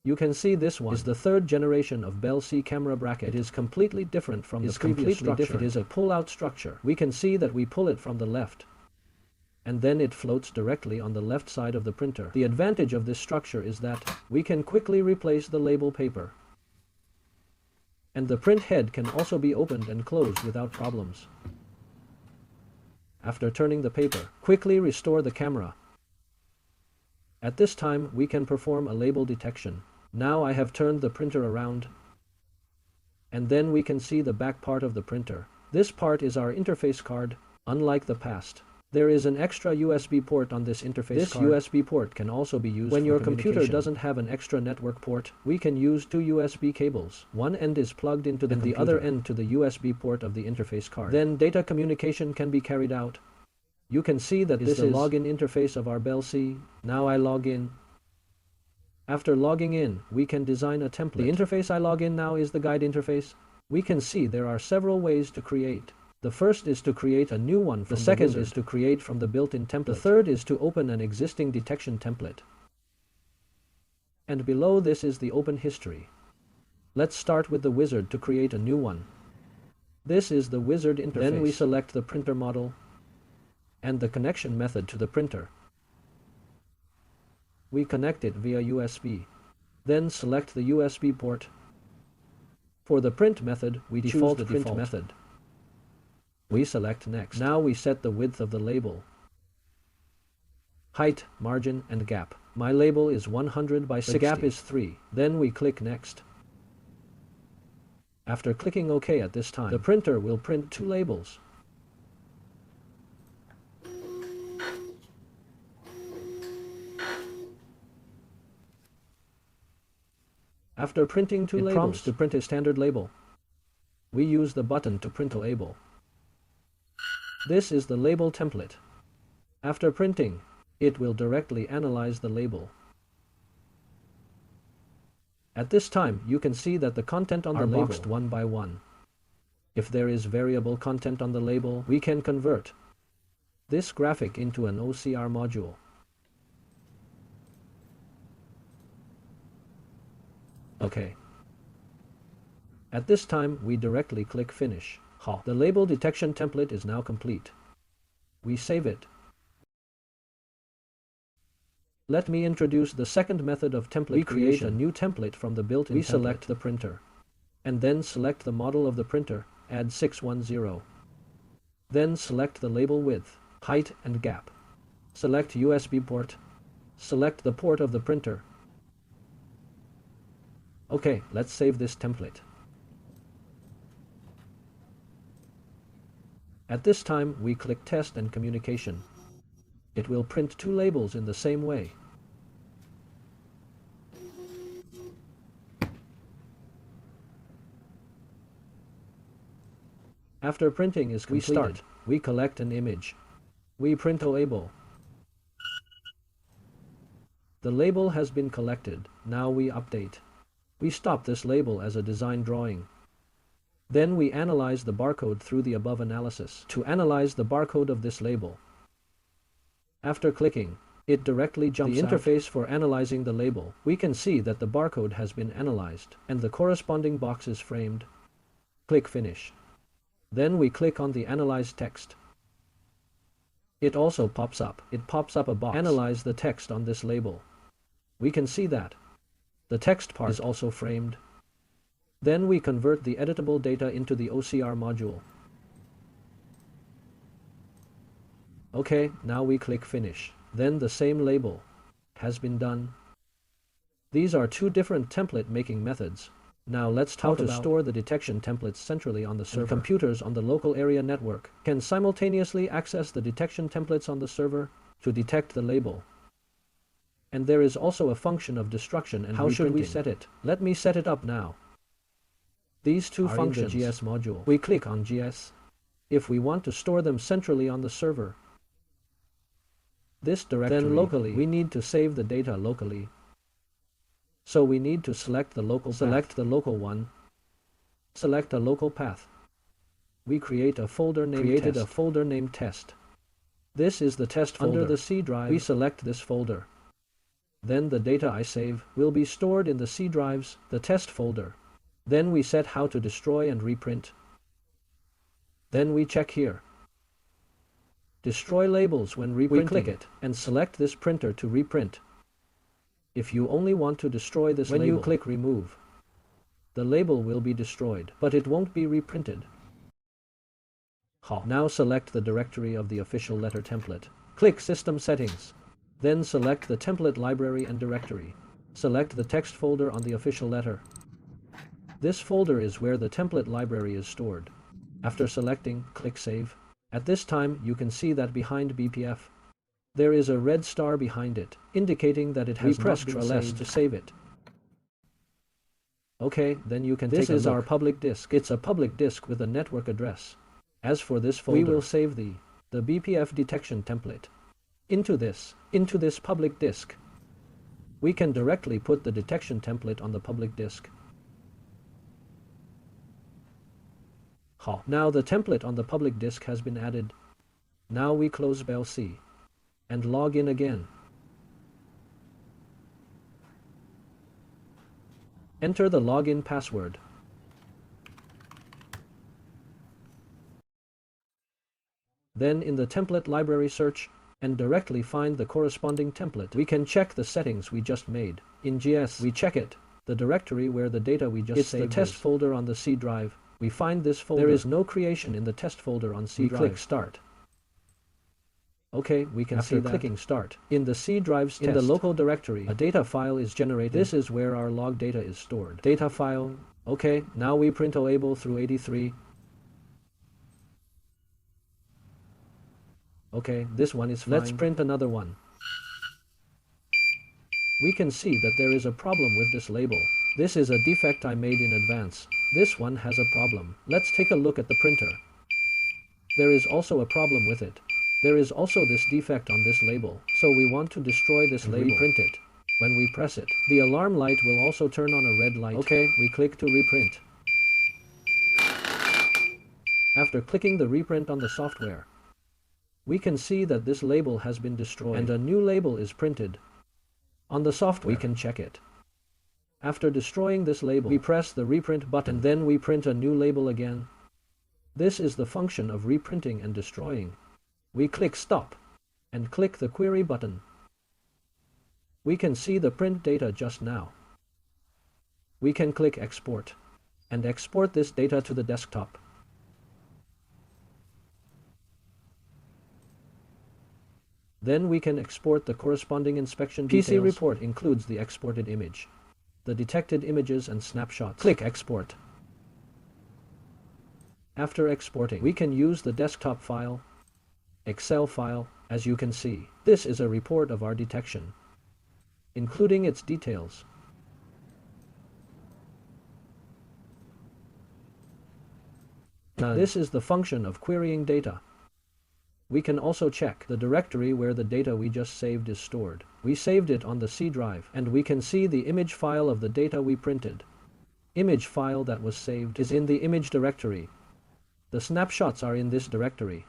You can see this one is the third generation of BLC camera bracket. It is completely different from the previous structure. It is a pull-out structure. We can see that we pull it from the left, and then it floats directly on the left side of the printer. The advantage of this structure is that we can quickly replace the label paper, and the print head can also be opened and closed without problems. After turning the paper, quickly restore the camera. At this time, we can perform a label detection. Now I have turned the printer around, and then we can see the back part of the printer. This part is our interface card. Unlike the past, there is an extra USB port on this interface card. This USB port can also be used when your computer doesn't have an extra network port. We can use two USB cables. One end is plugged into the computer, and the other end to the USB port of the interface card. Then data communication can be carried out. You can see that this is the login interface of our BLC. Now I log in. After logging in, we can design a template. The interface I log in now is the guide interface. We can see there are several ways to create. The first is to create a new one. The second is to create from the built-in template. The third is to open an existing detection template. And below this is the open history. Let's start with the wizard to create a new one. This is the wizard interface. Then we select the printer model and the connection method to the printer. We connect it via USB. Then select the USB port. For the print method, we default the print method. We select next. Now we set the width of the label, height, margin, and gap. My label is 100 by 60. The gap is 3. Then we click next. After clicking OK at this time, the printer will print two labels. After printing two labels, it prompts to print a standard label. We use the button to print a label. This is the label template. After printing, it will directly analyze the label. At this time, you can see that the content on the label are boxed one by one. If there is variable content on the label, we can convert this graphic into an OCR module. OK. At this time, we directly click Finish. The label detection template is now complete. We save it. Let me introduce the second method of template creation. We create a new template from the built-in template. We select the printer, and then select the model of the printer, add 610. Then select the label width, height, and gap. Select USB port. Select the port of the printer. OK, let's save this template. At this time, we click Test and Communication. It will print two labels in the same way. After printing is completed, we collect an image. We print a label. The label has been collected. Now we update. We stop this label as a design drawing. Then we analyze the barcode through the above analysis. To analyze the barcode of this label, after clicking, it directly jumps the interface for analyzing the label. We can see that the barcode has been analyzed, and the corresponding box is framed. Click Finish. Then we click on the analyzed text. It also pops up. It pops up a box. Analyze the text on this label. We can see that the text part is also framed. Then we convert the editable data into the OCR module. OK, now we click Finish. Then the same label has been done. These are two different template making methods. Now let's talk about how to store the detection templates centrally on the server. And computers on the local area network can simultaneously access the detection templates on the server to detect the label. And there is also a function of destruction and how should we set it? Let me set it up now. These two functions in the GS module. We click on GS if we want to store them centrally on the server. This directory. Then locally, we need to save the data locally. So we need to select the local path. Select the local one. Select a local path. We create a folder named test. This is the test folder. Under the C drive, we select this folder. Then the data I save will be stored in the C drives, the test folder. Then we set how to destroy and reprint. Then we check here. Destroy labels when reprinting. We click it and select this printer to reprint. If you only want to destroy this label, when you click remove, the label will be destroyed, but it won't be reprinted. Now select the directory of the official letter template. Click System Settings. Then select the template library and directory. Select the text folder on the official letter. This folder is where the template library is stored. After selecting, click Save. At this time, you can see that behind BPF, there is a red star behind it, indicating that it has not been saved to save it. Okay, then you can take a look. This is our public disk. It's a public disk with a network address. As for this folder, we will save the BPF detection template into this public disk. We can directly put the detection template on the public disk. Now the template on the public disk has been added. Now we close BLC and log in again. Enter the login password. Then in the template library search and directly find the corresponding template. We can check the settings we just made. In GS, we check it, the directory where the data we just saved. It's the test folder on the C drive. We find this folder. There is no creation in the test folder on C drive. We click Start. Okay, we can see that. After clicking Start, in the C drive's test, in the local directory, a data file is generated. This is where our log data is stored. Data file. Okay, now we print a label through 83. Okay, this one is fine. Let's print another one. We can see that there is a problem with this label. This is a defect I made in advance. This one has a problem. Let's take a look at the printer. There is also a problem with it. There is also this defect on this label. So we want to destroy this label. Reprint it. When we press it, the alarm light will also turn on a red light. Okay, we click to reprint. After clicking the reprint on the software, we can see that this label has been destroyed and a new label is printed. On the software, we can check it. After destroying this label, we press the reprint button and then we print a new label again. This is the function of reprinting and destroying. We click Stop and click the Query button. We can see the print data just now. We can click Export and export this data to the desktop. Then we can export the corresponding inspection details. PC report includes the exported image, the detected images and snapshots. Click Export. After exporting, we can use the desktop file, Excel file. As you can see, this is a report of our detection, including its details. Now, this is the function of querying data. We can also check the directory where the data we just saved is stored. We saved it on the C drive, and we can see the image file of the data we printed. Image file that was saved is in the image directory. The snapshots are in this directory.